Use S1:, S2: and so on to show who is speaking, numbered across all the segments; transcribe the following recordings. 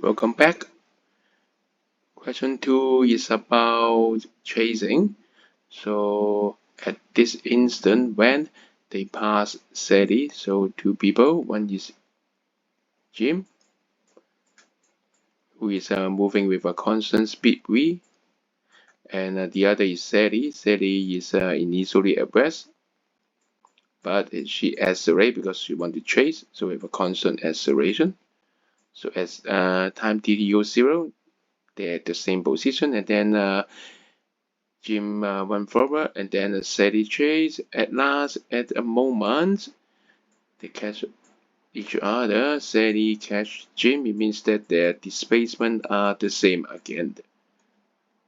S1: Welcome back. Question 2 is about chasing. So at this instant when they pass Sadie, so two people, one is Jim, who is moving with a constant speed v, and the other is Sadie. Sadie is initially at rest, but she accelerates because she wants to chase, so we have a constant acceleration. So as time t equals 0, they're at the same position, and then Jim went forward, and then Sadie chase. At last, at a moment, they catch each other. Sadie catch Jim. It means that their displacement are the same again.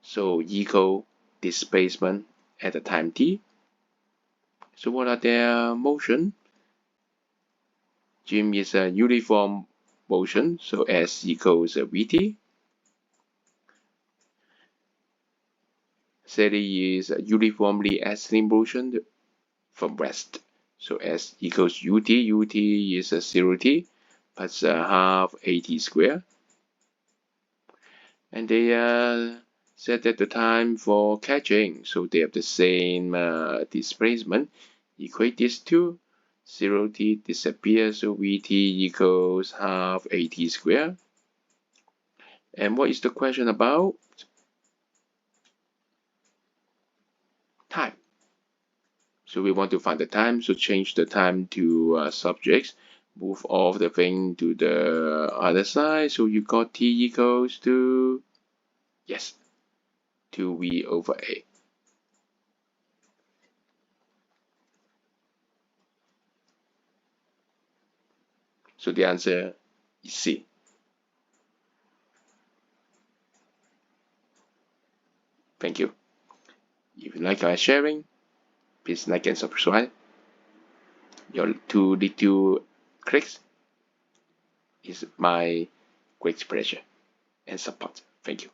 S1: So equal displacement at the time t. So what are their motion? Jim is a uniform motion, so S equals Vt. Sadie is a uniformly ascending motion from rest. So S equals ut. Ut is a 0t plus half at squared. And they set at the time for catching, so they have the same displacement. Equate these two. 0t disappears, so Vt equals half at squared. And what is the question about? Time. So we want to find the time, so change the time to subjects. Move all the thing to the other side, so you got t equals to, yes, 2v over a. So the answer is C. Thank you. If you like my sharing, please like and subscribe. Your 2 little clicks is my great pleasure and support. Thank you.